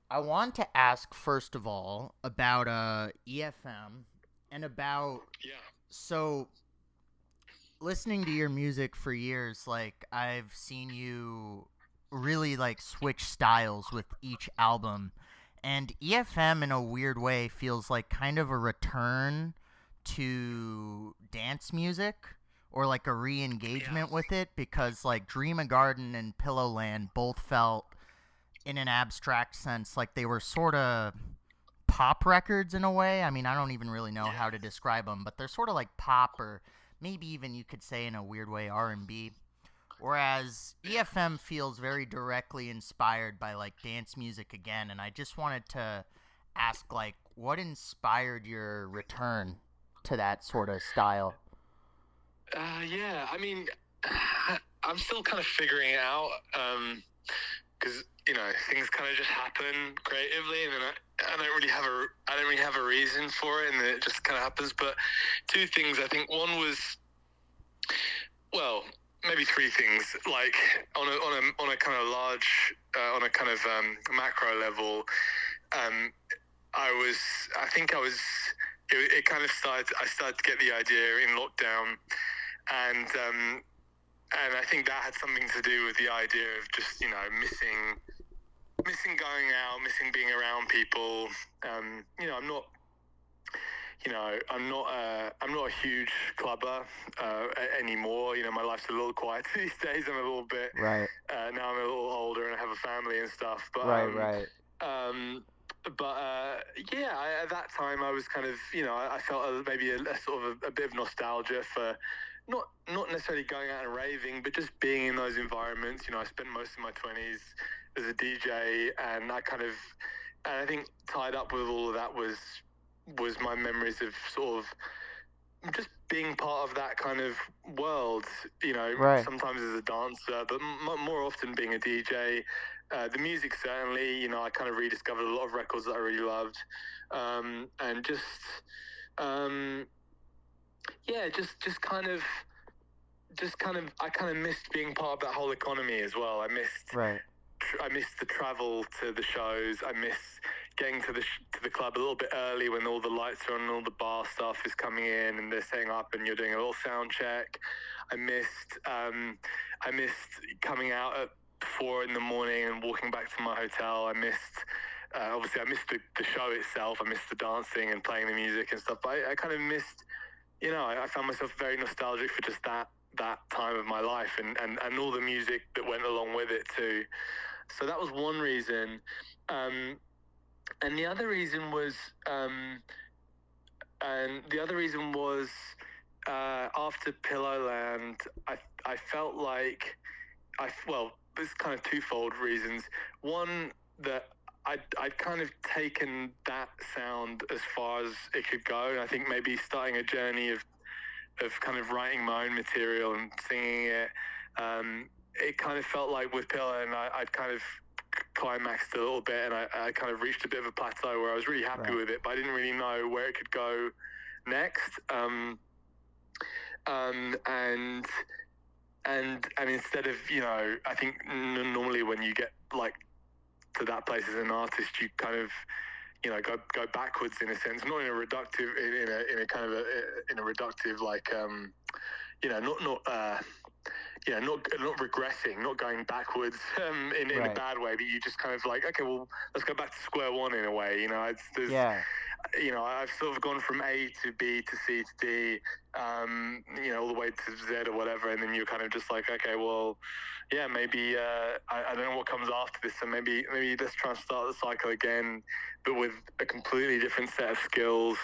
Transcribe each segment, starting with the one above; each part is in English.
I want to ask first of all about EFM and about Yeah, so listening to your music for years, like I've seen you really like switch styles with each album. And EFM in a weird way feels like kind of a return to dance music or like a yeah, re-engagement with it because like Dream a Garden and Pillowland both felt in an abstract sense like they were sort of pop records in a way. I mean, I don't even really know how yeah, to describe them, but they're sort of like pop or maybe even you could say in a weird way R&B. Whereas yeah. EFM feels very directly inspired by like dance music again, and I just wanted to ask like what inspired your return to that sort of style? Yeah. I mean, I'm still kind of figuring it out. Because things kind of just happen creatively, and then I don't really have a reason for it, and it just kind of happens. But two things. I think one was, well, maybe three things. Like on a kind of large, on a kind of macro level. Um, I think I was. It kind of started. I started to get the idea in lockdown, and I think that had something to do with the idea of just missing going out, missing being around people. I'm not. I'm not a huge clubber anymore. My life's a little quieter these days. I'm a little bit Right, now. I'm a little older and I have a family and stuff. right, right, Um, yeah, at that time I was kind of, I felt maybe a sort of a bit of nostalgia for not necessarily going out and raving, but just being in those environments. I spent most of my 20s as a DJ, and I think tied up with all of that was my memories of sort of just being part of that kind of world, right. sometimes as a dancer, but more often being a DJ. The music, certainly, I kind of rediscovered a lot of records that I really loved. And um, yeah, I kind of missed being part of that whole economy as well. Right. I miss the travel to the shows. I miss getting to the club a little bit early when all the lights are on and all the bar stuff is coming in and they're setting up and you're doing a little sound check. I missed um, I missed coming out at 4 in the morning and walking back to my hotel. Obviously I missed the show itself. I missed the dancing and playing the music and stuff. But I kind of missed, I found myself very nostalgic for just that time of my life and all the music that went along with it too. So that was one reason. Um, and the other reason was, um, and the other reason was after Pillowland, I felt like well, there's kind of twofold reasons. One, that I'd kind of taken that sound as far as it could go, and I think maybe starting a journey of kind of writing my own material and singing it. It kind of felt like with Pillar, and I'd kind of climaxed a little bit, and I kind of reached a bit of a plateau where I was really happy Right. with it, but I didn't really know where it could go next. Um, and and instead of I think normally when you get like to that place as an artist, you kind of go backwards in a sense, not in a reductive in a kind of in a reductive like not not regressing, not going backwards in a Right. bad way, but you just kind of like, okay, well, let's go back to square one in a way. Yeah. I've sort of gone from A to B to C to D, all the way to Z or whatever, and then you're kind of just like, okay, well, yeah, maybe I don't know what comes after this, so maybe let's try and start the cycle again, but with a completely different set of skills,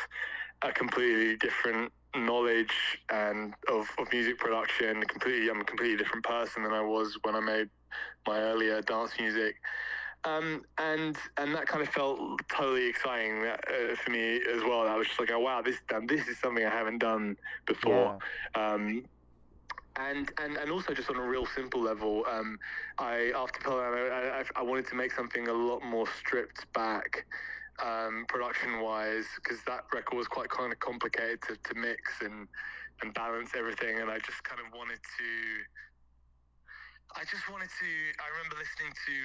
a completely different knowledge and of music production. I'm a completely different person than I was when I made my earlier dance music. And that kind of felt totally exciting for me as well. I was just like, oh wow, this is something I haven't done before. Yeah. Um, and also just on a real simple level, I after Pearl I wanted to make something a lot more stripped back, production wise, because that record was quite kind of complicated to mix and balance everything, and I just kind of wanted to I just wanted to. I remember listening to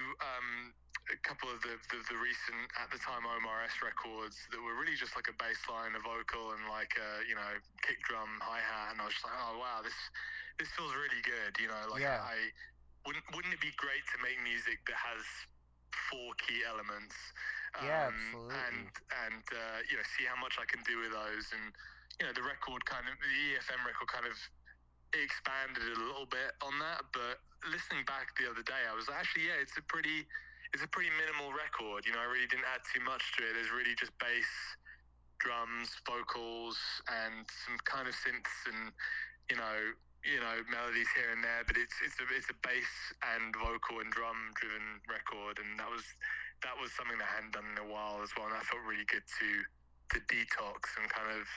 a couple of the recent, at the time, Omar S records that were really just like a bass line, a vocal, and like a kick drum, hi hat, and I was just like, oh wow, this feels really good. Like Yeah. I wouldn't it be great to make music that has four key elements, Yeah, and absolutely. see how much I can do with those, and the record kind of the EFM record kind of expanded a little bit on that, but listening back the other day, I was actually, it's a pretty minimal record. I really didn't add too much to it. There's really just bass, drums, vocals, and some kind of synths and melodies here and there. But it's a bass and vocal and drum driven record, and that was something that I hadn't done in a while as well, and that felt really good to detox and kind of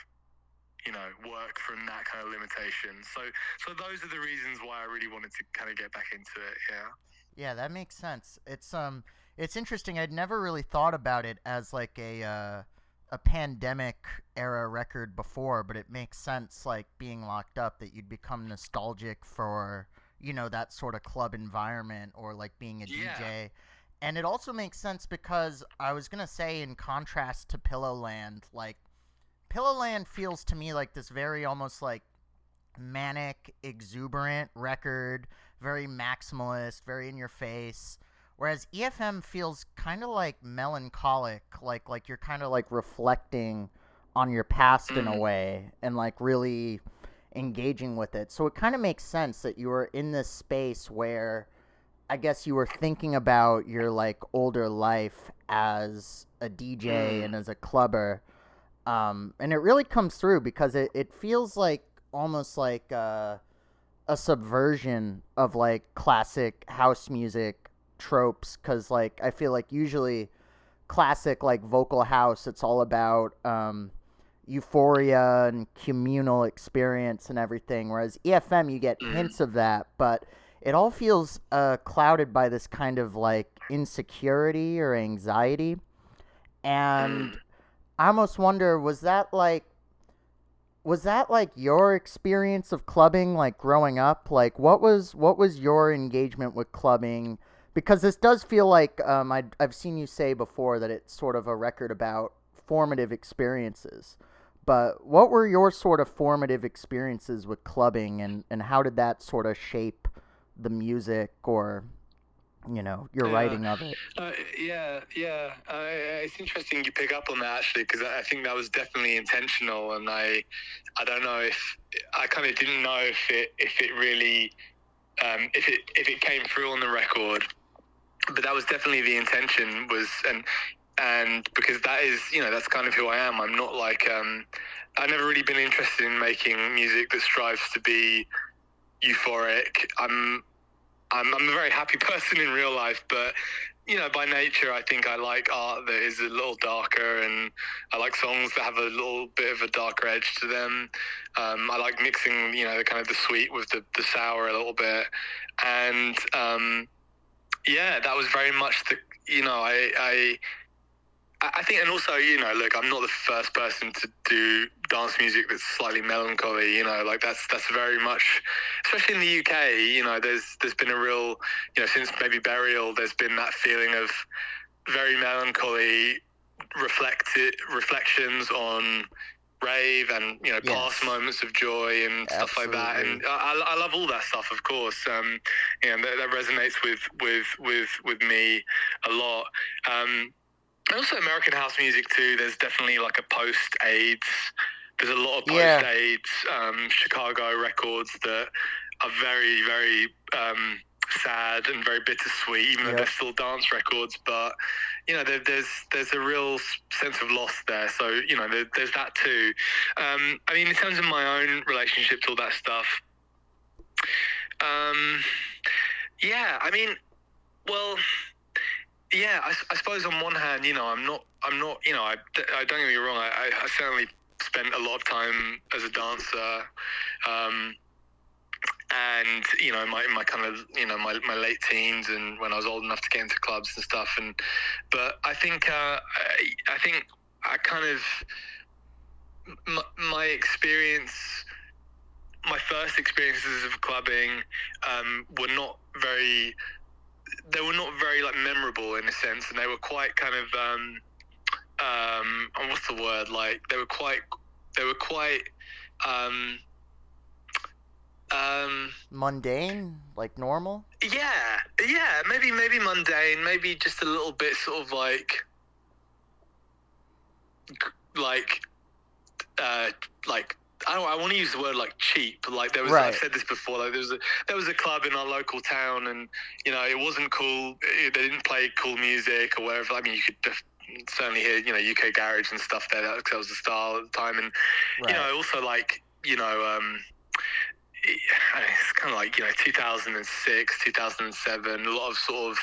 work from that kind of limitation. So those are the reasons why I really wanted to kind of get back into it. Yeah. Yeah, that makes sense. It's interesting. I'd never really thought about it as like a pandemic era record before, but it makes sense like being locked up that you'd become nostalgic for, that sort of club environment or like being a Yeah. DJ. And it also makes sense because I was going to say in contrast to Pillowland, like Pillowland feels to me like this very almost like manic, exuberant record, very maximalist, very in your face. Whereas EFM feels kind of like melancholic, like you're kind of like reflecting on your past in a Mm. way and like really engaging with it. So it kind of makes sense that you were in this space where I guess you were thinking about your like older life as a DJ Mm. and as a clubber, and it really comes through because it feels like almost like a subversion of like classic house music tropes. Because like I feel like usually classic like vocal house, it's all about euphoria and communal experience and everything. Whereas EFM, you get Mm. hints of that, but it all feels clouded by this kind of like insecurity or anxiety. And Mm. I almost wonder, was that like your experience of clubbing like growing up? Like what was your engagement with clubbing? Because this does feel like I've seen you say before that it's sort of a record about formative experiences. But what were your sort of formative experiences with clubbing, and how did that sort of shape the music or your Yeah. writing of it? Yeah. It's interesting you pick up on that actually, because I think that was definitely intentional, and I don't know if I kind of didn't know if it really if it came through on the record, but that was definitely the intention was, and because that is that's kind of who I am. I'm not like I've never really been interested in making music that strives to be euphoric. I'm a very happy person in real life, but by nature, I think I like art that is a little darker, and I like songs that have a little bit of a darker edge to them. I like mixing, the kind of the sweet with the sour a little bit, and yeah, that was very much the, I think, and also, look, I'm not the first person to do dance music that's slightly melancholy. Like that's very much, especially in the UK. There's been a real, since maybe Burial, there's been that feeling of very melancholy, reflections on rave and past Yes, moments of joy and stuff like that. And absolutely. I love all that stuff, of course. That resonates with me a lot. And also American house music too. There's definitely like a post-AIDS. There's a lot of Yeah, post-AIDS Chicago records that are very, very sad and very bittersweet, even though they're yep. still dance records. But there's a real sense of loss there. So there's that too. I mean, in terms of my own relationship to all that stuff, um, yeah. I mean, well, yeah, I suppose on one hand, I'm not, I don't get me wrong, I certainly spent a lot of time as a dancer, um, and in my kind of my late teens, and when I was old enough to get into clubs and stuff, but I think I kind of my experience my first experiences of clubbing were not very. They were not very like memorable in a sense, and they were quite kind of what's the word? Like they were quite um, Mundane, like normal. yeah, maybe mundane, maybe just a little bit sort of like I want to use the word like cheap. Like there was, Right. I've said this before. Like there was a club in our local town, and it wasn't cool. They didn't play cool music or whatever. I mean, you could certainly hear UK garage and stuff there. That was the style at the time, and Right. also like it's kind of like 2006, 2007. A lot of sort of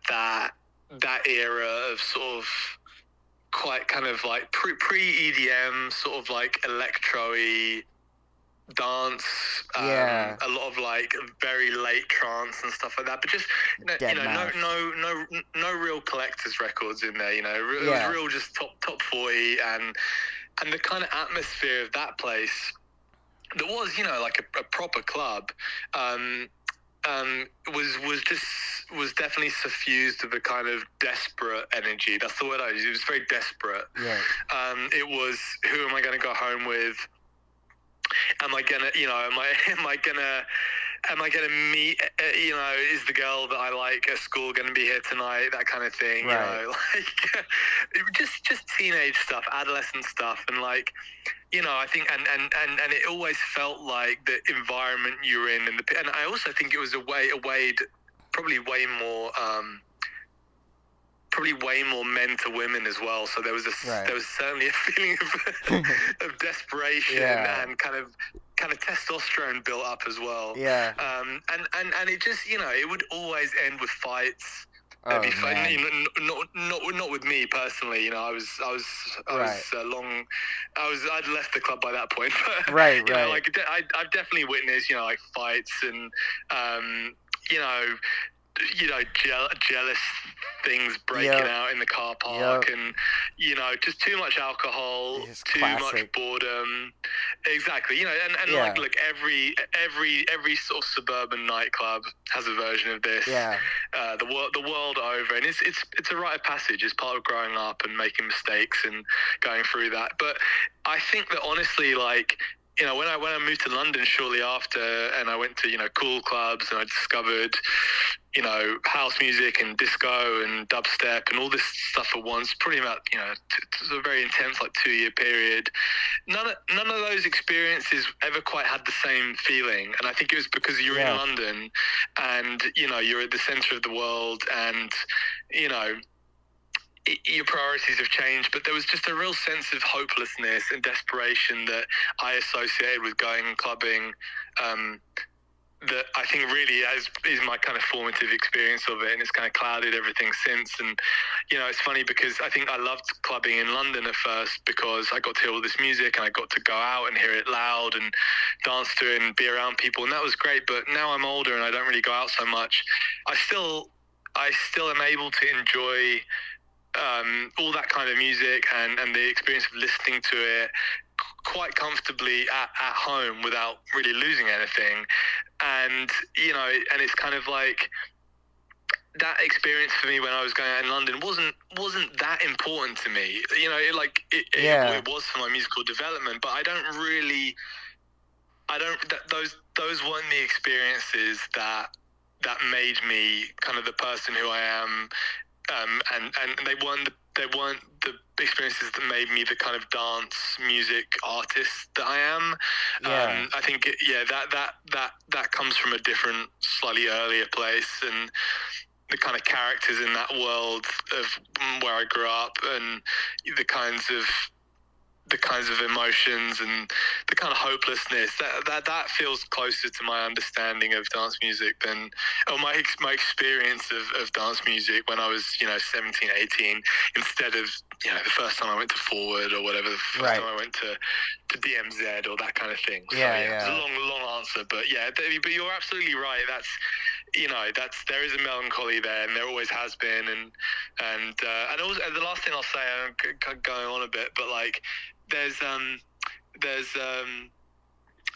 that era of sort of quite kind of like pre EDM, sort of like electro-y dance, Yeah. a lot of like very late trance and stuff like that. But just no real collectors records in there. It was real just top 40, and the kind of atmosphere of that place that was like a proper club. Was definitely suffused with a kind of desperate energy. That's the word I use. It was very desperate. Yeah. It was, who am I going to go home with? Am I gonna, am I gonna meet, is the girl that I like at school going to be here tonight? That kind of thing. Right. Like just teenage stuff, adolescent stuff, and like. I think, and it always felt like the environment you were in, and I also think it was probably way more men to women as well. So there was there was certainly a feeling of desperation and kind of testosterone built up as well. Yeah. And it just it would always end with fights. Oh, It'd be fun, man. not with me personally. I'd left the club by that point. But, right. Like I've definitely witnessed, like fights and, jealous things breaking out in the car park, and just too much alcohol, too much boredom. Exactly, and like, look, every sort of suburban nightclub has a version of this. Yeah. The world over, and it's a rite of passage. It's part of growing up and making mistakes and going through that. But I think that honestly, like, when I moved to London shortly after, and I went to cool clubs, and I discovered house music and disco and dubstep and all this stuff at once, pretty much it was a very intense like 2-year period. None of those experiences ever quite had the same feeling, and I think it was because you're in London, and you're at the center of the world, and your priorities have changed, but there was just a real sense of hopelessness and desperation that I associated with going and clubbing, that I think really is my kind of formative experience of it, and it's kind of clouded everything since. And it's funny because I think I loved clubbing in London at first because I got to hear all this music, and I got to go out and hear it loud and dance to it and be around people, and that was great. But now I'm older and I don't really go out so much. I still am able to enjoy all that kind of music and the experience of listening to it quite comfortably at home without really losing anything. And and it's kind of like that experience for me when I was going out in London wasn't that important to me. It was for my musical development, but those weren't the experiences that made me kind of the person who I am. And they weren't the experiences that made me the kind of dance music artist that I am. I think that comes from a different, slightly earlier place, and the kind of characters in that world of where I grew up, and the kinds of emotions and the kind of hopelessness that feels closer to my understanding of dance music than my experience of dance music when I was 17, 18, instead of the first time I went to Forward or whatever, the first time I went to DMZ or that kind of thing. It's a long answer, but but you're absolutely right. That's there is a melancholy there, and there always has been, and also the last thing I'll say, I'm going on a bit, but like there's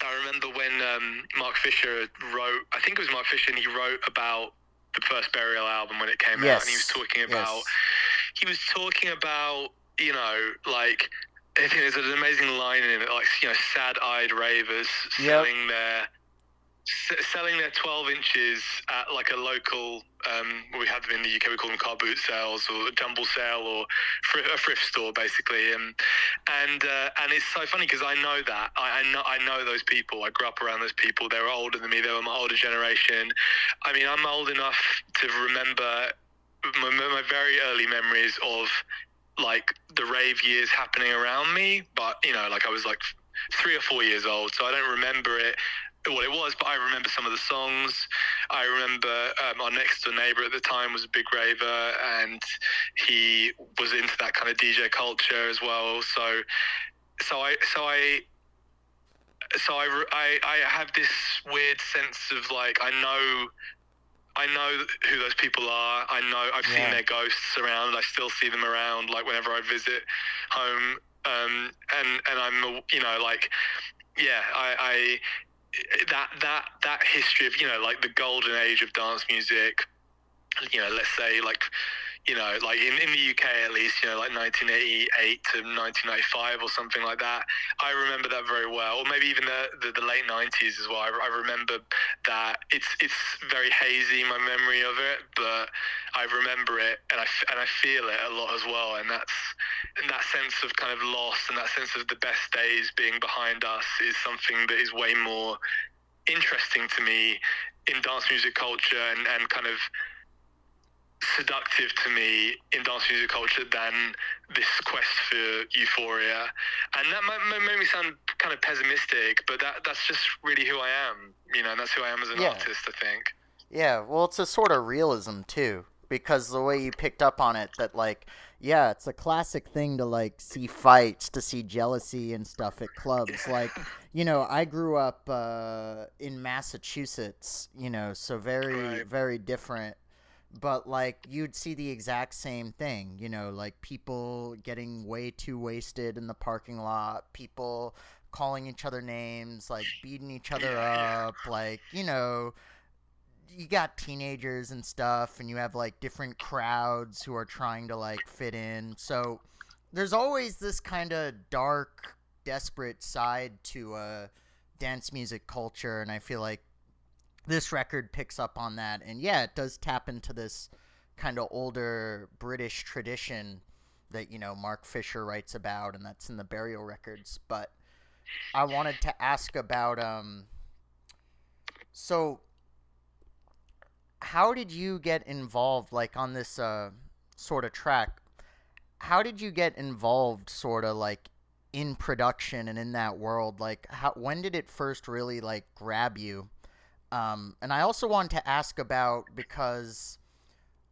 I remember when Mark Fisher wrote, I think it was Mark Fisher, and he wrote about the first Burial album when it came out, and he was Yes. talking about, Yes. you know, like, I think there's an amazing line in it, like, you know, sad-eyed ravers Yep. selling their 12 inches at like a local, we have them in the UK, we call them car boot sales or a jumble sale or a thrift store, basically. And it's so funny because I know that. I know those people. I grew up around those people. They were older than me. They were my older generation. I mean, I'm old enough to remember my very early memories of like the rave years happening around me, but you know, like I was like 3 or 4 years old, so I don't remember it what it was, but I remember some of the songs. I remember our next door neighbor at the time was a big raver, and he was into that kind of DJ culture as well. So I have this weird sense of like I know who those people are. I know I've seen their ghosts around. I still see them around, like whenever I visit home. And I'm, you know, like, yeah, I that history of, you know, like the golden age of dance music. You know, let's say like, you know, like in the UK at least, you know, like 1988 to 1995 or something like that. I remember that very well, or maybe even the late 90s as well. I remember that it's very hazy, my memory of it, but I remember it, and I feel it a lot as well. And that sense of kind of loss and that sense of the best days being behind us is something that is way more interesting to me in dance music culture and kind of seductive to me in dance music culture than this quest for euphoria. And that made me sound kind of pessimistic, but that's just really who I am, you know, and that's who I am as an artist, I think. Yeah, well, it's a sort of realism too, because the way you picked up on it, that like, yeah, it's a classic thing to like see fights, to see jealousy and stuff at clubs. Like, you know, I grew up in Massachusetts, you know, so very, Right. very different. But like, you'd see the exact same thing, you know, like people getting way too wasted in the parking lot, people calling each other names, like beating each other Yeah. up, like, you know, you got teenagers and stuff, and you have like different crowds who are trying to like fit in. So there's always this kind of dark, desperate side to dance music culture, and I feel like this record picks up on that. And yeah, it does tap into this kind of older British tradition that, you know, Mark Fisher writes about, and that's in the Burial Records. But I wanted to ask about so how did you get involved like on this sort of track? How did you get involved sort of like in production and in that world? Like how when did it first really like grab you? And I also wanted to ask about, because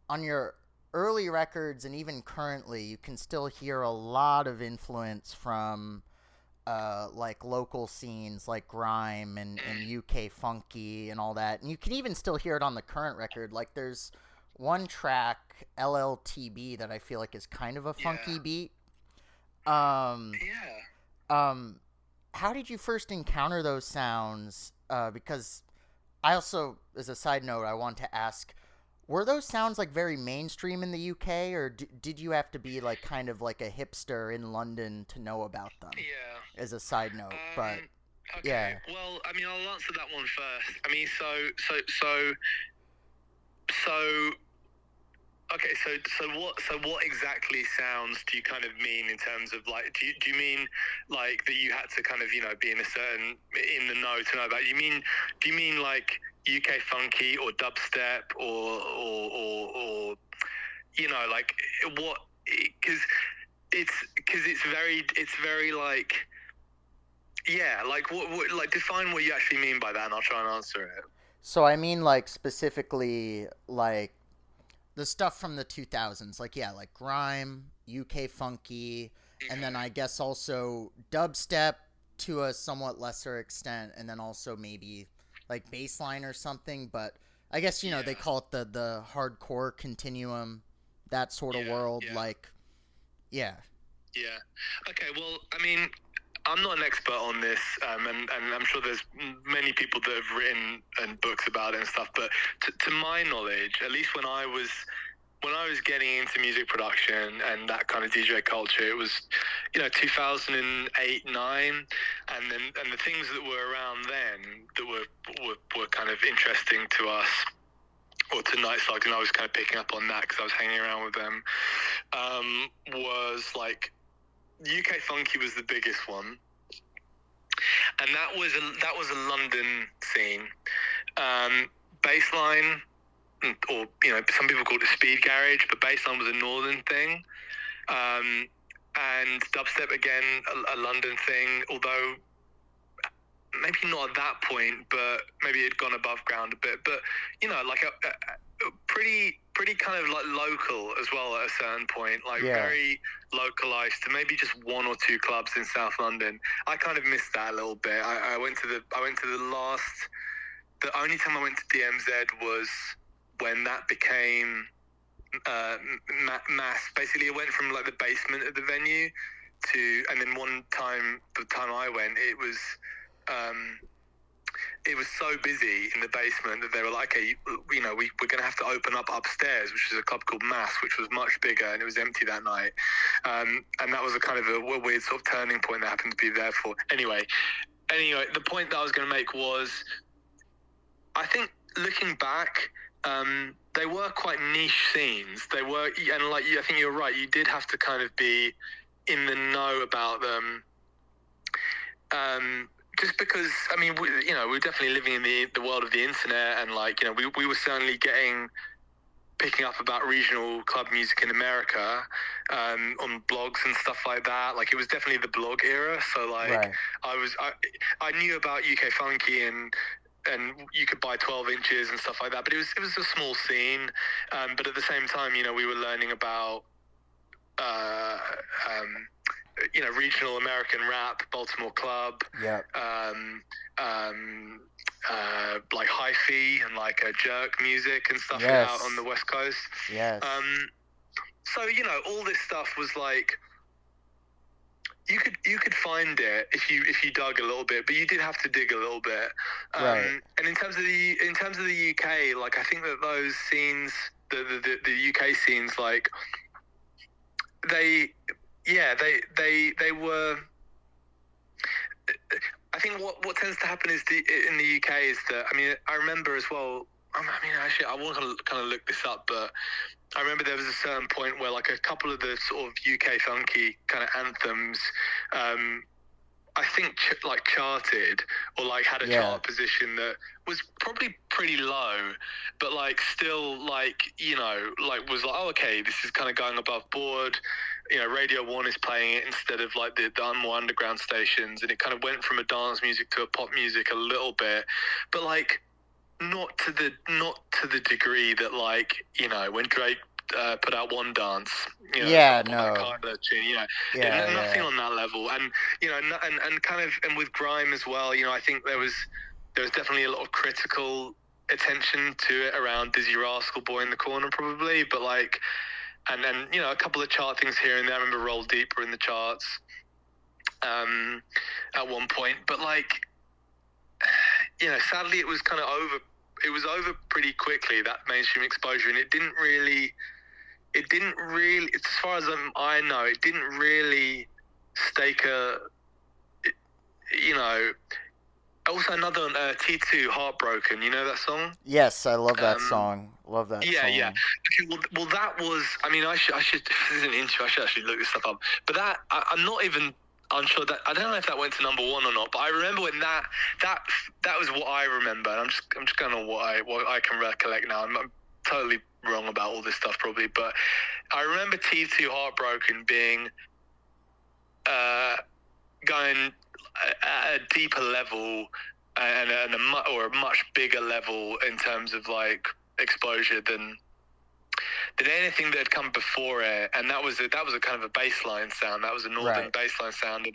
on your early records and even currently, you can still hear a lot of influence from like local scenes like grime and UK funky and all that. And you can even still hear it on the current record. Like there's one track, LLTB, that I feel like is kind of a funky beat. Um, Yeah. um, how did you first encounter those sounds? Because I also, as a side note, I want to ask, were those sounds like very mainstream in the UK, or did you have to be like kind of like a hipster in London to know about them? Yeah. As a side note, but Okay. yeah. Well, I mean, I'll answer that one first. I mean, so okay, so what exactly sounds do you kind of mean in terms of like do you mean like that you had to kind of, you know, be in a certain in the know to know about? Do you mean like UK funky or dubstep or you know, like what? Because it's very like, yeah, like what like define what you actually mean by that, and I'll try and answer it. So I mean like specifically like the stuff from the 2000s, like yeah, like grime, UK funky, and then I guess also dubstep to a somewhat lesser extent, and then also maybe like bassline or something. But I guess, you know, they Yeah. call it the hardcore continuum, that sort of Yeah. world. Yeah. Like yeah, Yeah. Okay. Well, I mean, I'm not an expert on this, and I'm sure there's many people that have written and books about it and stuff. But to my knowledge, at least when I was getting into music production and that kind of DJ culture, it was 2008, 9, and the things that were around then that were kind of interesting to us, or to Nightside, and I was kind of picking up on that because I was hanging around with them. Was like UK Funky was the biggest one, and that was a London scene. Bassline, or some people call it speed garage, but bassline was a northern thing. And dubstep, again, a London thing, although maybe not at that point, but maybe it had gone above ground a bit. But like a pretty kind of like local as well at a certain point, like very localized to maybe just one or two clubs in South London. I kind of missed that a little bit. I went to the only time I went to DMZ was when that became mass. Basically, it went from like the basement of the venue and then one time, the time I went, it was so busy in the basement that they were like, okay, we're going to have to open up upstairs, which is a club called Mass, which was much bigger, and it was empty that night. And that was a kind of a weird sort of turning point that happened to be there for. Anyway, the point that I was going to make was, I think looking back, they were quite niche scenes. They were, and I think you're right. You did have to kind of be in the know about them. Just because, I mean, we're definitely living in the world of the internet, and we were certainly picking up about regional club music in America on blogs and stuff like that. Like, it was definitely the blog era. So Right. I knew about UK Funky, and you could buy 12 inches and stuff like that, but it was a small scene. But at the same time, we were learning about regional American rap, Baltimore club, like hi-fi and like jerk music and stuff out on the West Coast. Yes. So all this stuff was like, you could find it if you dug a little bit, but you did have to dig a little bit. Right. And in terms of the UK, like, I think that those scenes, the UK scenes, like, they were. I think what tends to happen is in the UK is that, I mean, I remember as well. I mean, actually, I want to kind of look this up, but I remember there was a certain point where, like, a couple of the sort of UK funky kind of anthems, I think charted, or like had a chart position that was probably pretty low, but like still like was like, oh, okay, this is kind of going above board. Radio 1 is playing it instead of like the more underground stations, and it kind of went from a dance music to a pop music a little bit, but like not to the degree that, like, when Drake put out One Dance, no. Nothing on that level. And and kind of, and with grime as well, I think there was definitely a lot of critical attention to it around Dizzy Rascal, Boy in the Corner, probably, but like, and then a couple of chart things here and there. I remember Roll Deeper in the charts at one point, but like, sadly it was kind of over. It was over pretty quickly, that mainstream exposure, and it didn't really, as far as I know, it didn't really stake a, also another one, T2, Heartbroken, you know that song? Yes, I love that song. Love that song. Yeah. Okay, well, that was, I mean, I should, this is an intro, I should actually look this stuff up, but that, I'm not even unsure that, I don't know if that went to number one or not, but I remember when that was what I remember, and I'm just going on what I can recollect now. I'm totally wrong about all this stuff probably, but I remember T2 Heartbroken being going at a deeper level and a much bigger level in terms of like exposure than anything that had come before it, and that was a kind of a bassline sound. That was a northern bassline sound, and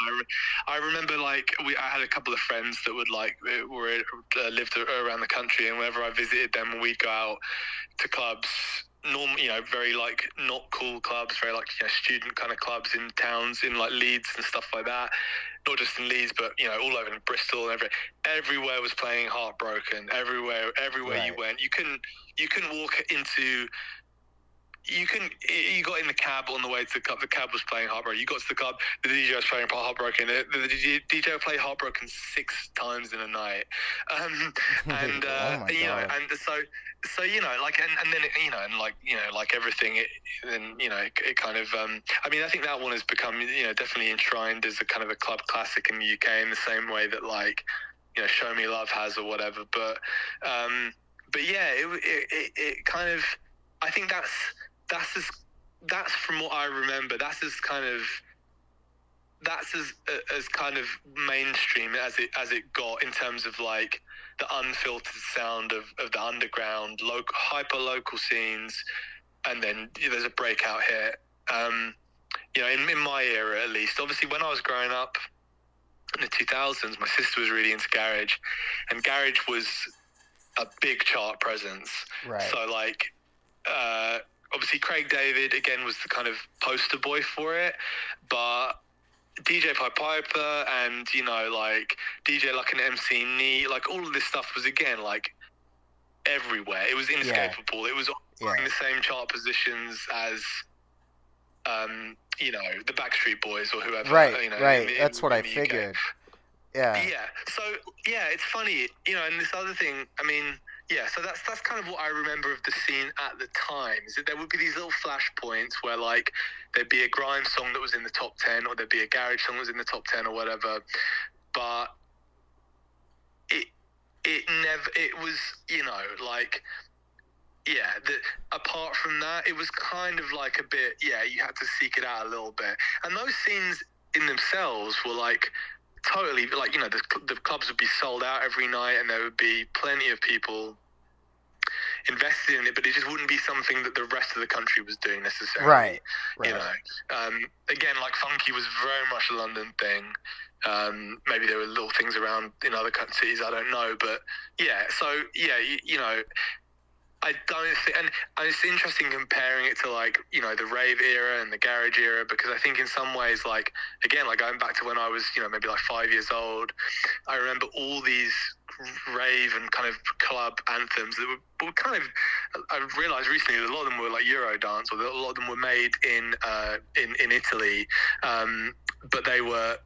I remember like I had a couple of friends that would like lived around the country, and whenever I visited them, we'd go out to clubs very like not cool clubs, very like student kind of clubs in towns in like Leeds and stuff like that. Not just in Leeds, but all over in Bristol and everywhere was playing Heartbroken. Everywhere you Right. went, you couldn't walk into. You got in the cab on the way to the club. The cab was playing Heartbroken. You got to the club. The DJ was playing Heartbroken. The DJ played Heartbroken 6 times in a night, and Oh my god. and so like and then and like everything, it kind of I mean, I think that one has become definitely enshrined as a kind of a club classic in the UK in the same way that like Show Me Love has or whatever. But yeah, it kind of, I think that's from what I remember. That's as kind of mainstream as it got in terms of like the unfiltered sound of the underground, hyper local scenes, and then there's a breakout hit. In my era at least. Obviously, when I was growing up in the 2000s, my sister was really into garage, and garage was a big chart presence. Right. So like. Obviously, Craig David again was the kind of poster boy for it, but DJ Pied Piper and like DJ Luck and MC Neat, like all of this stuff was again like everywhere. It was inescapable. It was in the same chart positions as the Backstreet Boys or whoever. Right. Right. That's what I figured. Yeah. Yeah. So yeah, it's funny, and this other thing. I mean. Yeah, so that's kind of what I remember of the scene at the time. Is that there would be these little flashpoints where like there'd be a grime song that was in the top 10, or there'd be a garage song that was in the top 10 or whatever. But it was like apart from that, it was kind of like a bit you had to seek it out a little bit. And those scenes in themselves were like totally like the clubs would be sold out every night, and there would be plenty of people invested in it, but it just wouldn't be something that the rest of the country was doing necessarily. Right. Again, like funky was very much a London thing. Maybe there were little things around in other cities, I don't know, but so I don't think, and it's interesting comparing it to like the rave era and the garage era, because I think in some ways, like again, like going back to when I was maybe like 5 years old, I remember all these rave and kind of club anthems that were kind of, I realized recently that a lot of them were like Euro dance, or a lot of them were made in Italy, but they were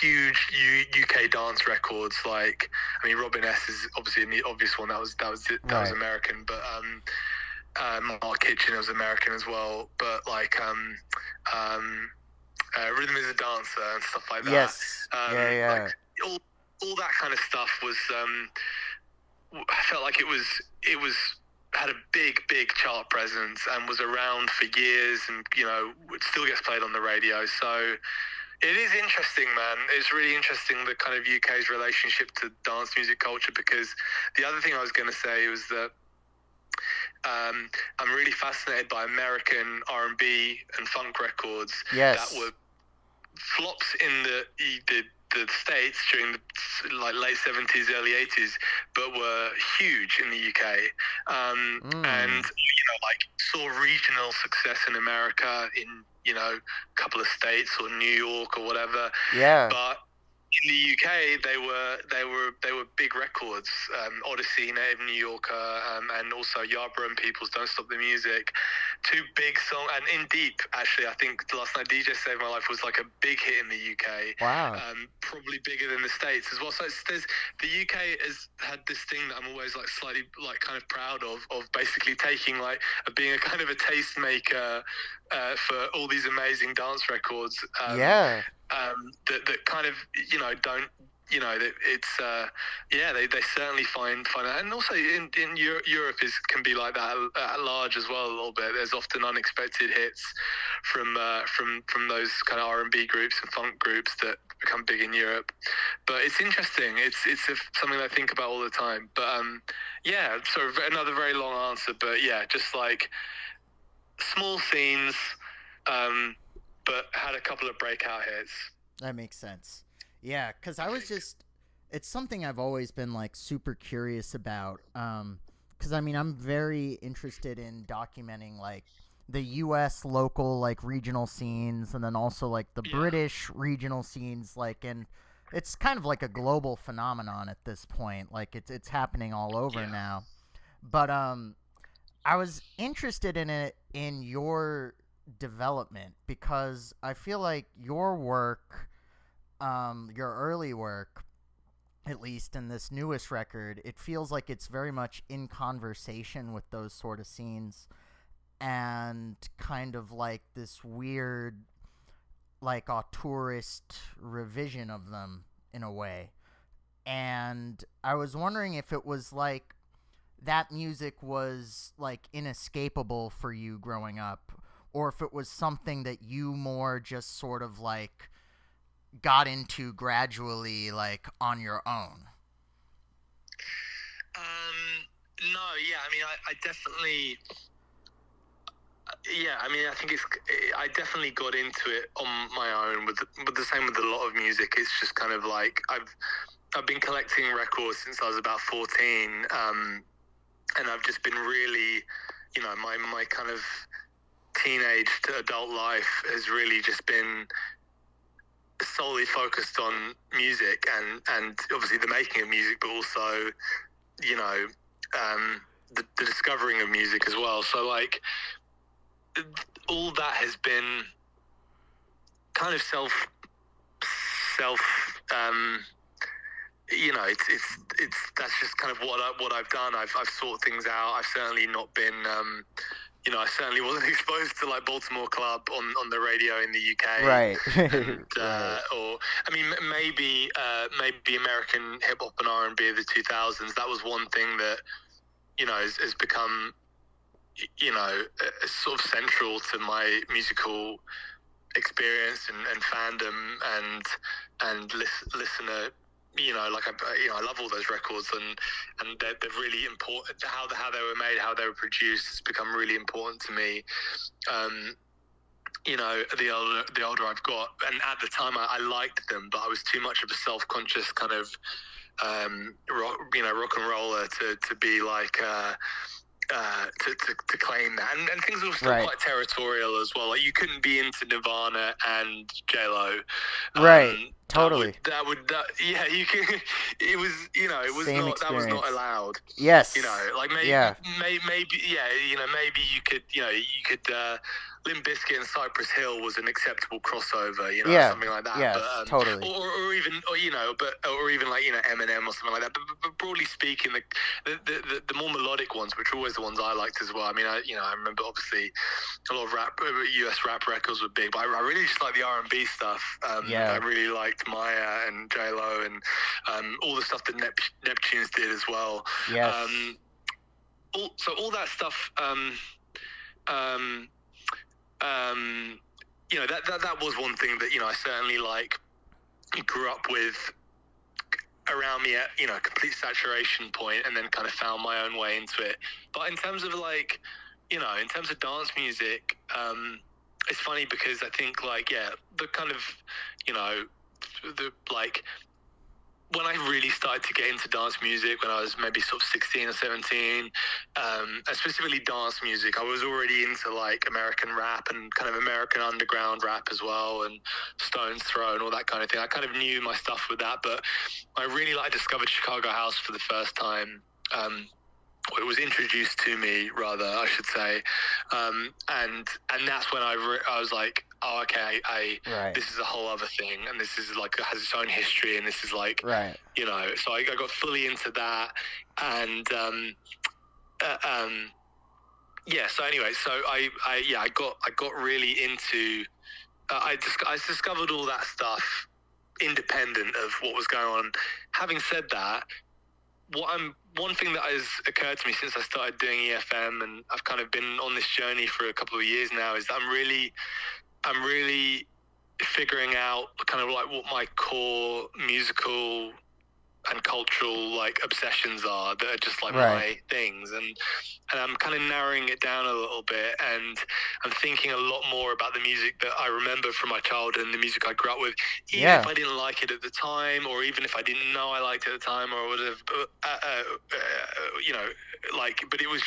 huge UK dance records. Like, I mean, Robin S is obviously the obvious one. That was American, but Mark Kitchen was American as well. But like Rhythm is a Dancer and stuff like that. Yes. Like, all that kind of stuff was. I felt like it was had a big chart presence and was around for years, and it still gets played on the radio. So it is interesting, man. It's really interesting, the kind of UK's relationship to dance music culture, because the other thing I was going to say was that I'm really fascinated by American R&B and funk records that were flops in the States during the like late 70s, early 80s, but were huge in the UK, and like saw regional success in America, in a couple of states or New York or whatever. But in the UK, they were big records. Odyssey, Native New Yorker, and also Yarborough and People's Don't Stop the Music. Two big songs. And In Deep, actually, I think Last Night DJ Saved My Life was like a big hit in the UK. Wow. Probably bigger than the States as well. So the UK has had this thing that I'm always like slightly like kind of proud of basically taking like being a kind of a tastemaker for all these amazing dance records. That kind of don't that it's they certainly find that, and also in Europe can be like that at large as well a little bit. There's often unexpected hits from those kind of R&B groups and funk groups that become big in Europe. But it's interesting. It's something I think about all the time. But so another very long answer, but just like small scenes, but had a couple of breakout hits. That makes sense. Yeah, because I was just, it's something I've always been like super curious about. because I mean, I'm very interested in documenting like the U.S. local like regional scenes, and then also like the Yeah, British regional scenes. Like, and it's kind of like a global phenomenon at this point. Like, it's happening all over yeah. now. But I was interested in it in your development because I feel like your work, your early work, at least in this newest record, it feels like it's very much in conversation with those sort of scenes and kind of like this weird, like auteurist revision of them in a way. And I was wondering if it was like that music was like inescapable for you growing up, or if it was something that you more just sort of like got into gradually, like on your own. No, yeah, I mean, I definitely, yeah, I mean, I think I definitely got into it on my own. With the same with a lot of music. It's just kind of like I've been collecting records since I was about 14, and I've just been really, my kind of teenage to adult life has really just been solely focused on music and obviously the making of music, but also, you know, the discovering of music as well. So like all that has been kind of self it's that's just kind of what I've done. I've sought things out. I've certainly not been I certainly wasn't exposed to like Baltimore Club on the radio in the UK, Right. and Right. or I mean maybe American hip hop and R&B of the 2000s. That was one thing that has become sort of central to my musical experience and fandom and listener. Like I love all those records and they're really important. How they were made, how they were produced, has become really important to me. The older I've got, and at the time I liked them, but I was too much of a self-conscious kind of rock and roller to be like. To claim that, and things were still Right. quite territorial as well. Like you couldn't be into Nirvana and J Lo. Right. Totally. Yeah, you can. It was it was Same not that was not experience. allowed. Yes. Like Yeah. maybe yeah, maybe you could Limp Bizkit and Cypress Hill was an acceptable crossover, Yeah. something like that. But Yes. Totally. or even or even like Eminem or something like that. But broadly speaking, the more melodic ones, which are always the ones I liked as well. I mean, I remember obviously a lot of US rap records were big, but I really just like the R&B stuff. I Yeah. really liked Maya and J Lo and all the stuff that Neptunes did as well. Yes. So all that stuff. Um, that was one thing that I certainly like grew up with around me at complete saturation point, and then kind of found my own way into it. But in terms of like in terms of dance music, it's funny because I think like the kind of the like when I really started to get into dance music when I was maybe sort of 16 or 17, and specifically dance music, I was already into like American rap and kind of American underground rap as well, and Stone's Throw and all that kind of thing. I kind of knew my stuff with that, but I discovered Chicago House for the first time. It was introduced to me, rather, I should say, and that's when I was like, oh, okay, Right. this is a whole other thing, and this is like has its own history, and this is like, Right. so I got fully into that, and so anyway, so I got really into, I discovered all that stuff independent of what was going on. Having said that, one thing that has occurred to me since I started doing EFM, and I've kind of been on this journey for a couple of years now, is that I'm really figuring out kind of like what my core musical and cultural like obsessions are that are just like Right. my things, and I'm kind of narrowing it down a little bit, and I'm thinking a lot more about the music that I remember from my childhood and the music I grew up with, even if I didn't like it at the time, or even if I didn't know I liked it at the time, or would have, you know, like, but it was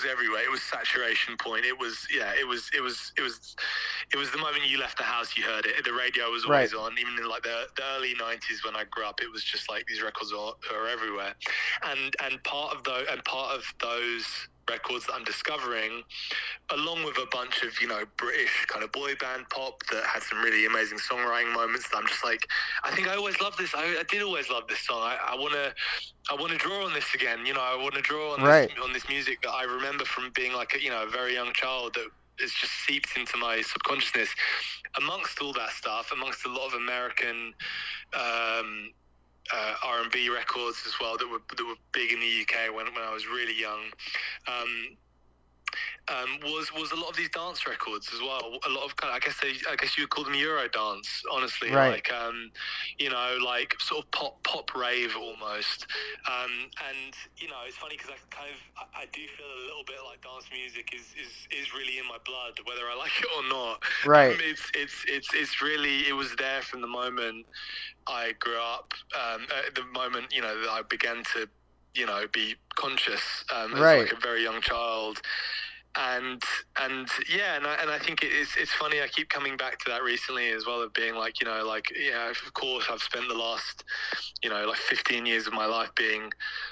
everywhere. It was saturation point. It was, yeah, it was the moment you left the house, you heard it. The radio was always on, even in like the early '90s when I grew up. It was just like these records are everywhere, and part of those records that I'm discovering, along with a bunch of, you know, British kind of boy band pop that had some really amazing songwriting moments that I'm just like, I think I always loved this. I did always love this song. I want to draw on this again. You know, I want to draw on this music that I remember from being like a, you know, a very young child that is just seeped into my subconsciousness. Amongst all that stuff, amongst a lot of American R&B records as well that were big in the UK when I was really young. Was a lot of these dance records as well. A lot of kind of, I guess you would call them Euro dance, honestly. Like you know, like sort of pop rave almost. And you know, it's funny because I do feel a little bit like dance music is really in my blood, whether I like it or not. It's really, it was there from the moment I grew up. At the moment, you know, that I began to, you know, be conscious as like a very young child. And yeah, and I think it's funny. I keep coming back to that recently as well, of being like, you know, like, yeah, of course I've spent the last, you know, like 15 years of my life being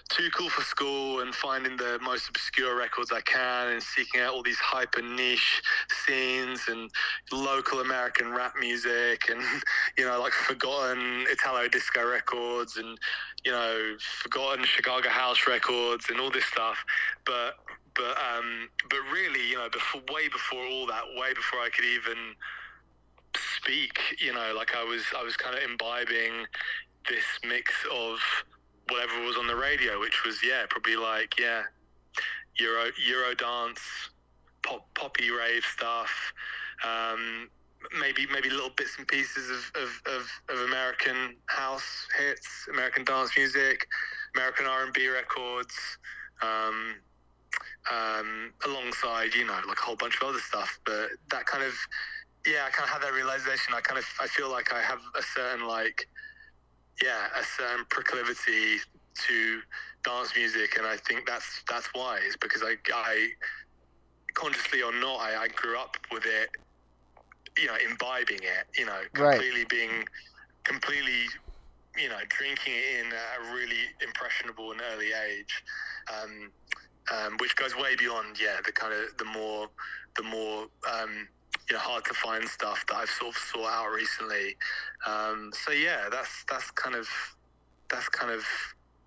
too cool for school and finding the most obscure records I can and seeking out all these hyper niche scenes and local American rap music and, you know, like forgotten Italo disco records and, you know, forgotten Chicago house records and all this stuff, but really, you know, way before all that, way before I could even speak, you know, like I was kind of imbibing this mix of whatever was on the radio, which was, yeah, probably like, yeah, Euro dance, poppy rave stuff, maybe little bits and pieces of American house hits, American dance music, American R&B records, alongside, you know, like a whole bunch of other stuff. But that kind of, yeah, I kind of had that realization. I feel like I have a certain, like, yeah, a certain proclivity to dance music, and I think that's why. It's because I consciously or not, I grew up with it, you know, imbibing it, you know, completely, you know, drinking it in at a really impressionable and early age. Which goes way beyond, yeah, the kind of the more you know, hard to find stuff that I've sort of sought out recently. So yeah, that's kind of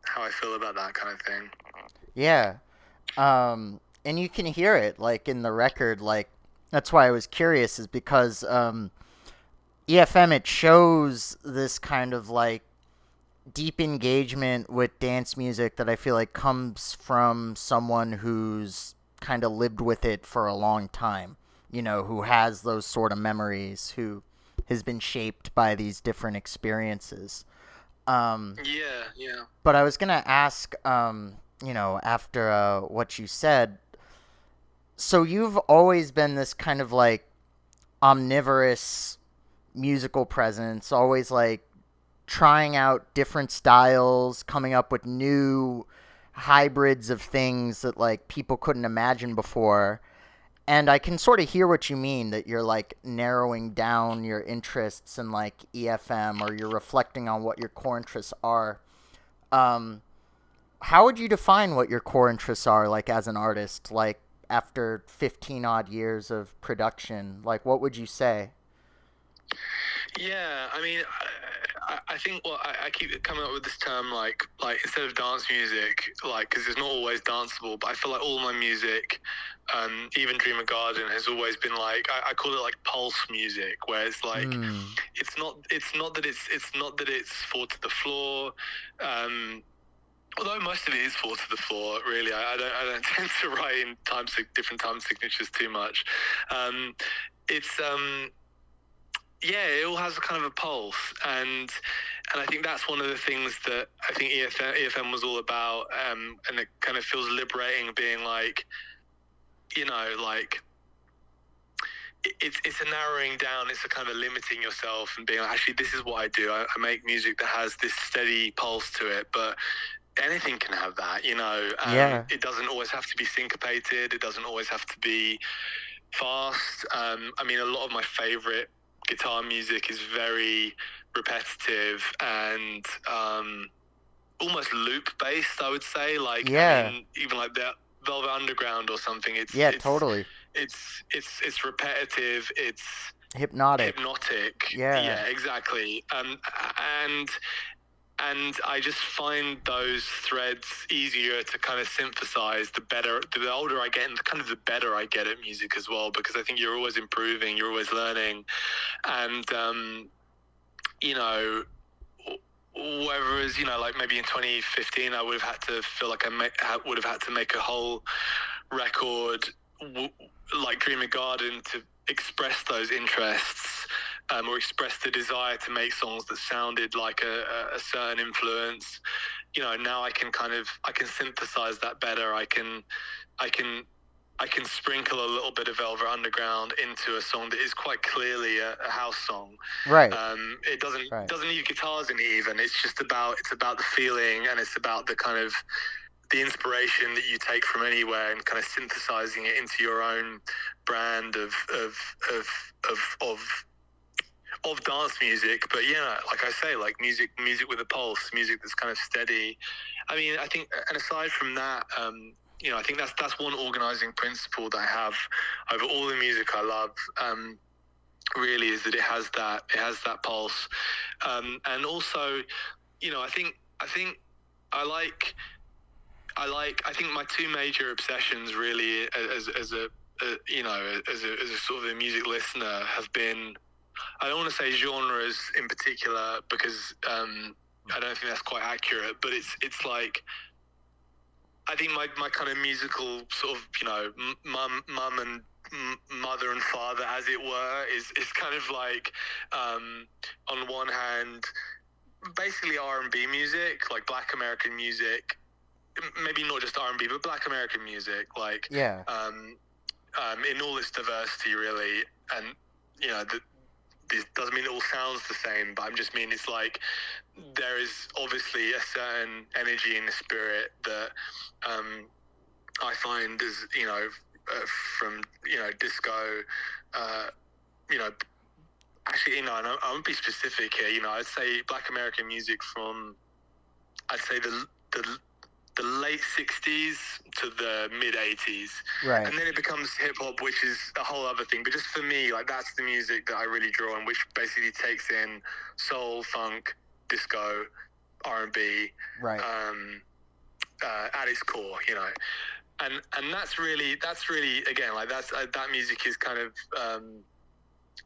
how I feel about that kind of thing. Yeah. And you can hear it like in the record. Like that's why I was curious, is because EFM, it shows this kind of like deep engagement with dance music that I feel like comes from someone who's kind of lived with it for a long time, you know, who has those sort of memories, who has been shaped by these different experiences. Yeah. But I was going to ask, you know, after what you said, so you've always been this kind of like omnivorous musical presence, always like trying out different styles, coming up with new hybrids of things that like people couldn't imagine before. And I can sort of hear what you mean, that you're like narrowing down your interests in like EFM, or you're reflecting on what your core interests are. Um, how would you define what your core interests are, like as an artist, like after 15 odd years of production? Like, what would you say? Yeah, I mean, I think I keep coming up with this term, like instead of dance music, like, because it's not always danceable, but I feel like all my music, even Dreamer Garden, has always been like, I call it like pulse music, where it's like, it's not that it's four to the floor. Although most of it is four to the floor, really, I don't tend to write in different time signatures too much. It's yeah, it all has a kind of a pulse, and I think that's one of the things that I think EFM was all about, and it kind of feels liberating, being like, like it's a narrowing down, it's a kind of limiting yourself and being like, actually, this is what I do. I make music that has this steady pulse to it, but anything can have that, Yeah. It doesn't always have to be syncopated. It doesn't always have to be fast. I mean, a lot of my favorite guitar music is very repetitive and almost loop based, I would say. Like, I Yeah. mean, even like the Velvet Underground or something. Yeah, totally. It's repetitive. It's Hypnotic. hypnotic. Yeah. Yeah, exactly. And and I just find those threads easier to kind of synthesize. The older I get, and kind of the better I get at music as well, because I think you're always improving, you're always learning, and you know, whereas like maybe in 2015 I would have had to feel like would have had to make a whole record like Dream of Garden to express those interests, or express the desire to make songs that sounded like a certain influence. Now I can synthesize that better. I can sprinkle a little bit of Velvet Underground into a song that is quite clearly a house song. Right. It doesn't Right. doesn't need guitars in it even. It's about the feeling, and it's about the kind of the inspiration that you take from anywhere and kind of synthesizing it into your own brand of dance music. But yeah, like I say, like music with a pulse, music that's kind of steady. I mean, I think, and aside from that, I think that's one organizing principle that I have over all the music I love. Really, is that it has that pulse, and also, I think I think my two major obsessions really as a as a sort of a music listener have been, I don't want to say genres in particular because I don't think that's quite accurate, but it's like I think my kind of musical sort of mum and mother and father, as it were, is kind of like on one hand basically R&B music, like Black American music, maybe not just R&B, but Black American music, like Yeah. in all its diversity, really. And this doesn't mean it all sounds the same, but I'm just mean it's like there is obviously a certain energy in the spirit that I find is from disco, uh, you know actually I won't be specific here. I'd say Black American music from I'd say the late 60s to the mid 80s. Right. And then it becomes hip hop, which is a whole other thing. But just for me, like that's the music that I really draw on, which basically takes in soul, funk, disco, R&B, Right. at its core, and that's really again, like that music is kind of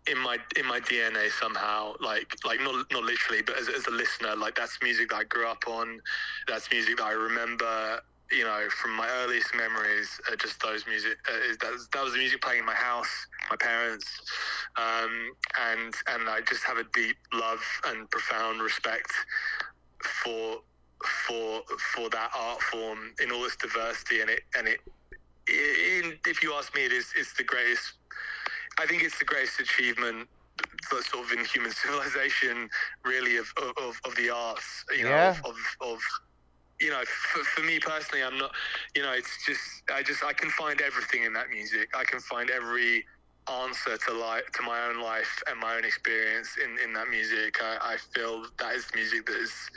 in my DNA somehow, like not literally, but as a listener, like that's music that I grew up on. That's music that I remember, from my earliest memories. Just those music. That was the music playing in my house, my parents, and I just have a deep love and profound respect for that art form in all its diversity, and if you ask me, it's the greatest. I think it's the greatest achievement, sort of in human civilization, really, of the arts. Yeah. Of for me personally, I'm not. It's just I can find everything in that music. I can find every answer to my own life and my own experience in that music. I feel that is music that is,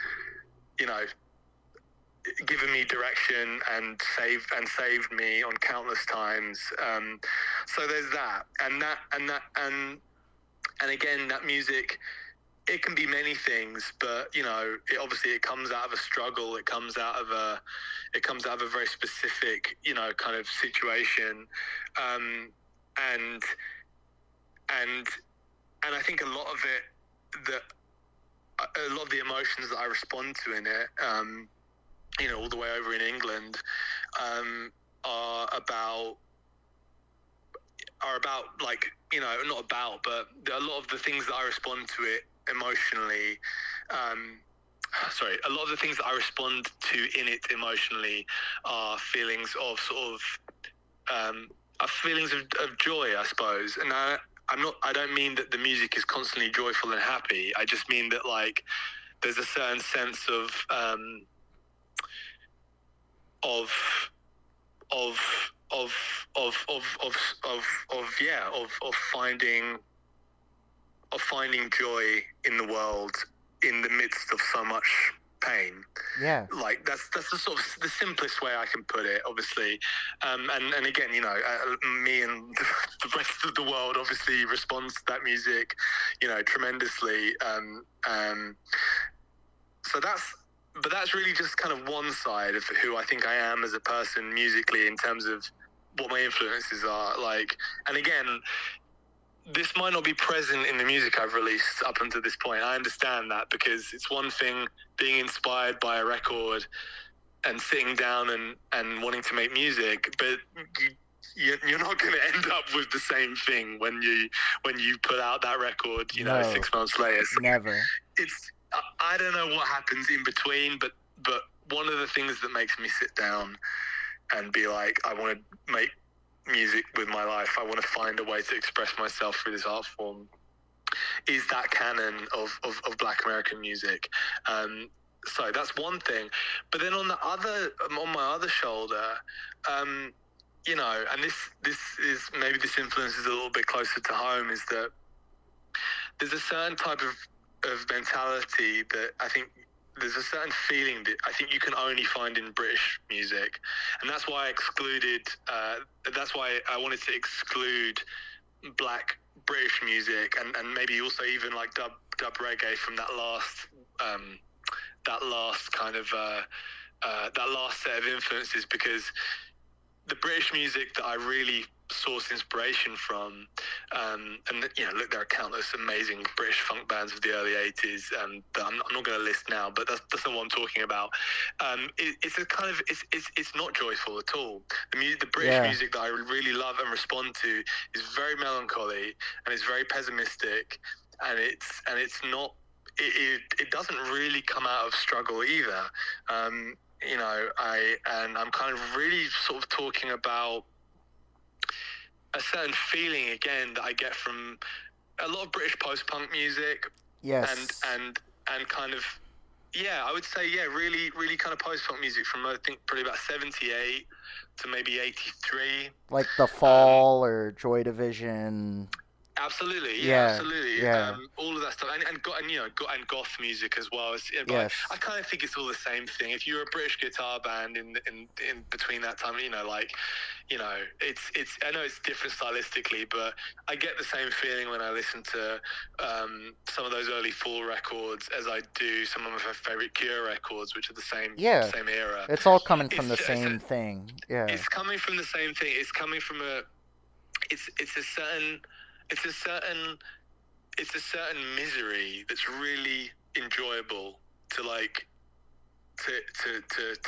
given me direction and saved me on countless times. So there's that, and again, that music, it can be many things, but it comes out of a struggle. It comes out of a very specific kind of situation, and and I think a lot of the emotions that I respond to in it, all the way over in England, are about like, not about, but a lot of the things that I respond to it emotionally, um, sorry, a lot of the things that I respond to in it emotionally are feelings of sort of are feelings of joy, I suppose. And I don't mean that the music is constantly joyful and happy. I just mean that like there's a certain sense of of of of finding joy in the world in the midst of so much pain. Yeah. Like that's the sort of the simplest way I can put it, obviously. And again, you know, me and the rest of the world obviously responds to that music, you know, tremendously. So that's really just kind of one side of who I think I am as a person musically in terms of what my influences are like. And again, this might not be present in the music I've released up until this point. I understand that, because it's one thing being inspired by a record and sitting down and wanting to make music, but you're not going to end up with the same thing when you put out that record, you know, No. 6 months later. So Never. it's I don't know what happens in between, but one of the things that makes me sit down and be like, I want to make music with my life, I want to find a way to express myself through this art form, is that canon of Black American music. So that's one thing. But then on my other shoulder, you know, and this is maybe this influence is a little bit closer to home, is that there's a certain type of mentality that I think there's a certain feeling that I think you can only find in British music, and that's why I excluded. That's why I wanted to exclude Black British music, and maybe also even like dub reggae from that last kind of that last set of influences, because the British music that I really source inspiration from, and you know, look, there are countless amazing British funk bands of the early '80s that I'm not going to list now, but that's not what I'm talking about. It's a kind of it's not joyful at all. The British music that I really love and respond to is very melancholy, and it's very pessimistic, and it's not. It doesn't really come out of struggle either. You know, I'm kind of really sort of talking about a certain feeling again that I get from a lot of British post-punk music. Yes. And kind of, yeah, I would say, yeah, really kind of post-punk music from, I think, probably about 78 to maybe 83. Like The Fall or Joy Division. Absolutely, Yeah. absolutely. Yeah. All of that stuff, and you know, and goth music as well. But Yes. I kind of think it's all the same thing. If you're a British guitar band in between that time, you know, like, you know, it's I know it's different stylistically, but I get the same feeling when I listen to some of those early Fall records as I do some of my favorite Cure records, which are the same Yeah. same era. It's all coming from the It's same thing. Yeah. it's coming from the same thing. It's coming from it's a certain it's a certain it's a certain misery that's really enjoyable to like to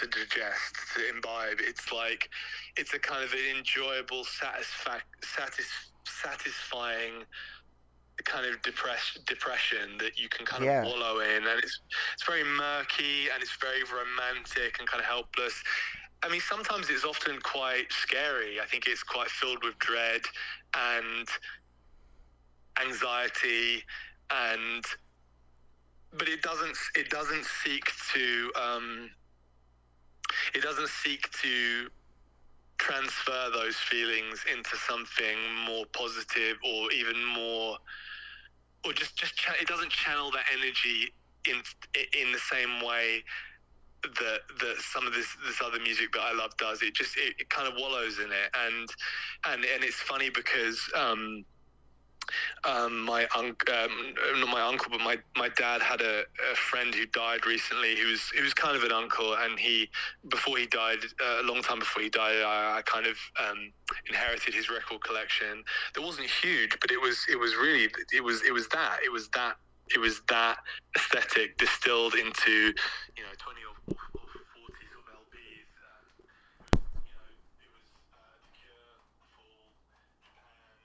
digest, to imbibe. It's like it's a kind of an enjoyable, satisfying kind of depression that you can kind of wallow in, and it's very murky and it's very romantic and kind of helpless. I mean, sometimes it's often quite scary. I think it's quite filled with dread and anxiety, and but it doesn't seek to transfer those feelings into something more positive, or even more, or it doesn't channel that energy in the same way that some of this other music that I love does. It kind of wallows in it, and it's funny because not my uncle, but my dad had a friend who died recently, who was kind of an uncle, and before he died, a long time before he died, I kind of inherited his record collection. That wasn't huge, but it was really it was that aesthetic distilled into, you know, 20 or 40s of LPs. You know, it was The Cure, The Fall, Japan.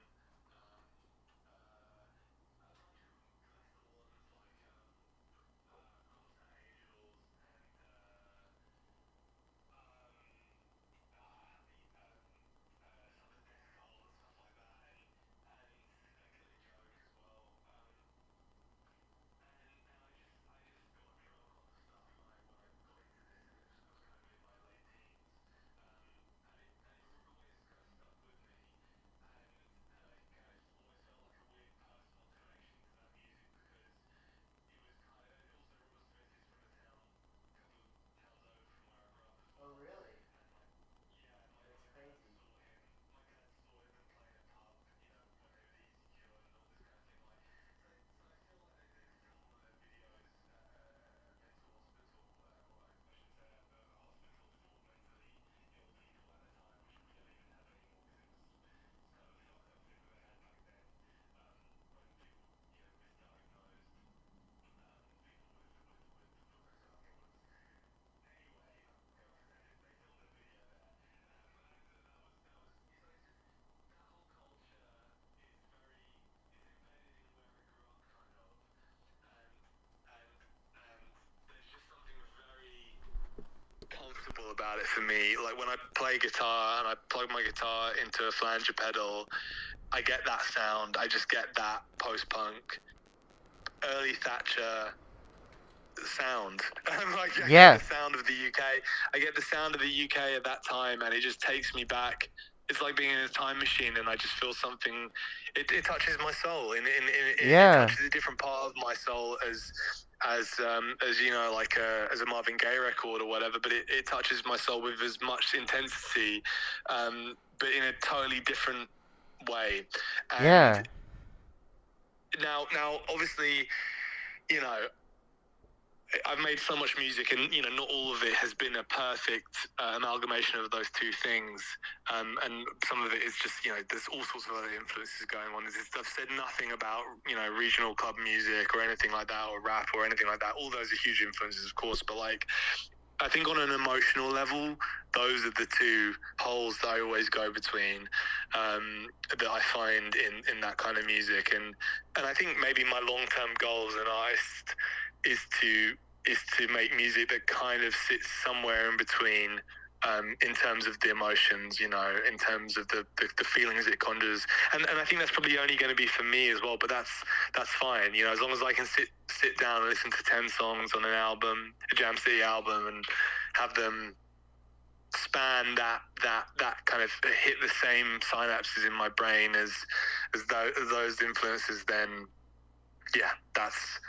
about it for me. Like when I play guitar and I plug my guitar into a flanger pedal, I get that sound. I just get that post-punk, early Thatcher sound. Like I get Yeah. the sound of the UK. I get the sound of the UK at that time, and it just takes me back. It's like being in a time machine, and I just feel something. It touches my soul, it Yeah. touches a different part of my soul as you know, like as a Marvin Gaye record or whatever. But it touches my soul with as much intensity, but in a totally different way. And Yeah. now, obviously, you know, I've made so much music, and you know, not all of it has been a perfect amalgamation of those two things. And some of it is just, you know, there's all sorts of other influences going on. I've said nothing about, you know, regional club music or anything like that, or rap or anything like that. All those are huge influences, of course, but like, I think on an emotional level, those are the two poles that I always go between, that I find in that kind of music. And I think maybe my long-term goal as an artist is to make music that kind of sits somewhere in between, in terms of the emotions, you know, in terms of the feelings it conjures. And I think that's probably only going to be for me as well, but that's fine, you know, as long as I can sit down and listen to 10 songs on an album, a Jam City album, and have them span that kind of hit the same synapses in my brain as those influences, then yeah, that's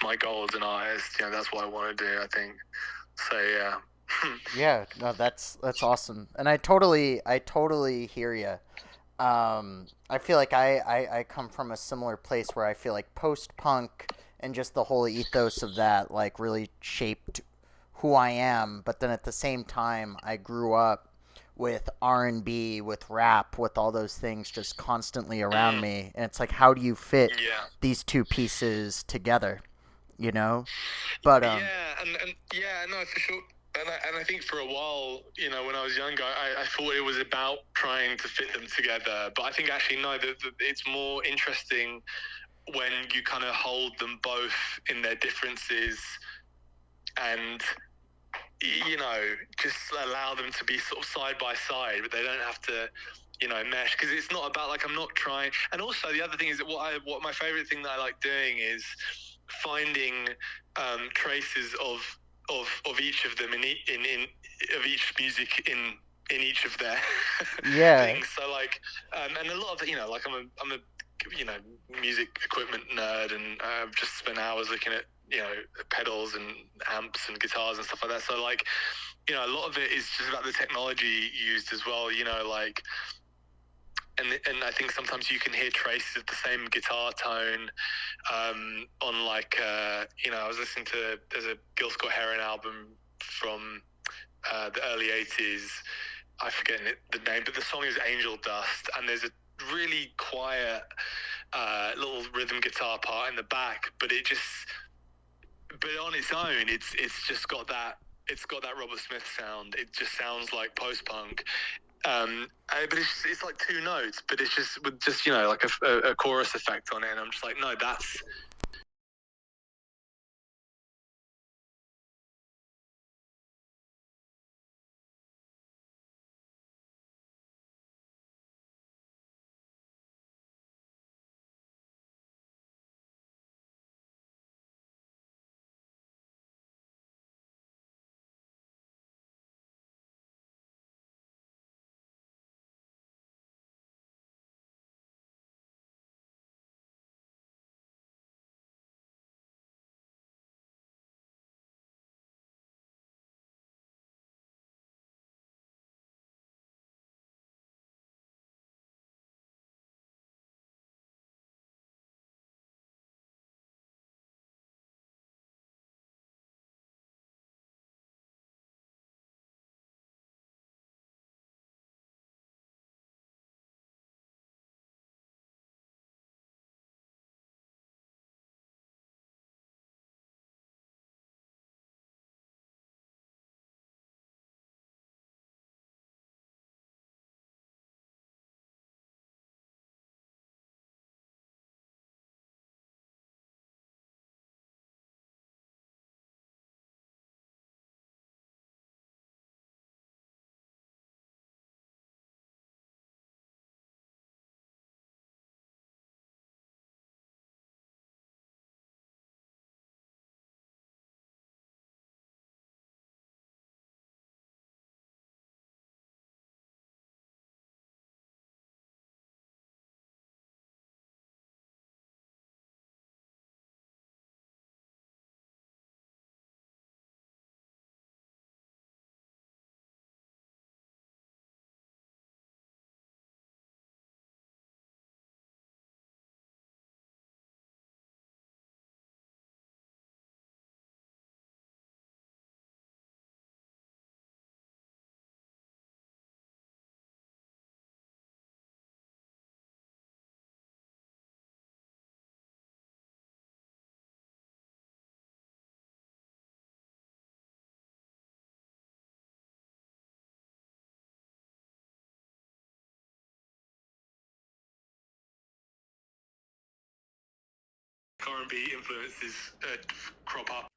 my goal as an artist. You know, that's what I want to do, I think. So yeah. Yeah. No, that's awesome, and I totally hear you. I feel like I come from a similar place where I feel like post punk and just the whole ethos of that like really shaped who I am. But then at the same time, I grew up with R&B, with rap, with all those things just constantly around Mm, me, and it's like, how do you fit yeah. these two pieces together? You know? But Yeah, and yeah, no, for sure. And I think for a while, you know, when I was younger, I thought it was about trying to fit them together. But I think actually, no, it's more interesting when you kind of hold them both in their differences, and you know, just allow them to be sort of side by side, but they don't have to, you know, mesh, because it's not about, like, I'm not trying. And also the other thing is that what my favorite thing that I like doing is finding traces of each of them in of each music in each of their yeah, things. So like, and a lot of, you know, like I'm a you know, music equipment nerd, and I've just spent hours looking at, you know, pedals and amps and guitars and stuff like that. So like, you know, a lot of it is just about the technology used as well, you know, like, and I think sometimes you can hear traces of the same guitar tone, on like, you know, I was listening to, there's a Gil Scott Heron album from the early 80s. I forget the name, but the song is Angel Dust, and there's a really quiet little rhythm guitar part in the back, but but on its own, it's just got that, it's got that Robert Smith sound. It just sounds like post punk. But it's like two notes, but it's just with just, you know, like a chorus effect on it, and I'm just like, no, that's R&B influences crop up.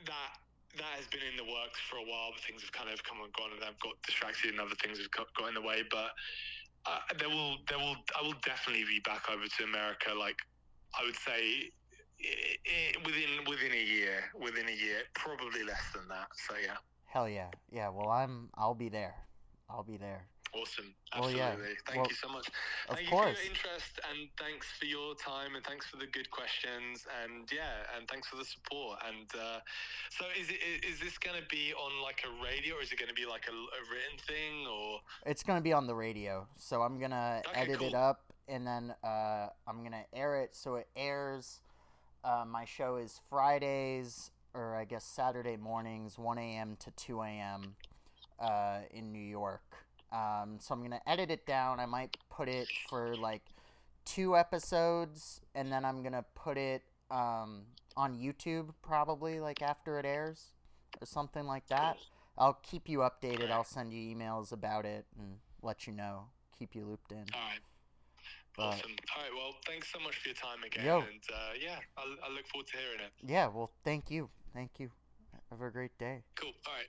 that that has been in the works for a while, but things have kind of come and gone, and I've got distracted, and other things have got in the way. But I will definitely be back over to America. Like I would say, within a year, probably less than that. So yeah. Hell yeah, yeah. Well, I'll be there. I'll be there. Awesome. Well, yeah. Absolutely. Thank Well, you so much. of Thank you for course. your interest, and thanks for your time, and thanks for the good questions, and yeah, and thanks for the support. And so is this going to be on like a radio, or is it going to be like a written thing, or? It's gonna be on the radio, so I'm gonna Okay, edit cool. it up, and then I'm gonna air it so it airs. My show is Fridays, or I guess Saturday mornings, 1 a.m. to 2 a.m. In New York. So I'm gonna edit it down. I might put it for like 2 episodes, and then I'm gonna put it on YouTube probably like after it airs, or something like that. Cool. I'll keep you updated. Okay. I'll send you emails about it and let you know. Keep you looped in. All right. But, awesome. All right. Well, thanks so much for your time again, yo. and yeah, I look forward to hearing it. Yeah. Well, thank you. Thank you. Have a great day. Cool. All right.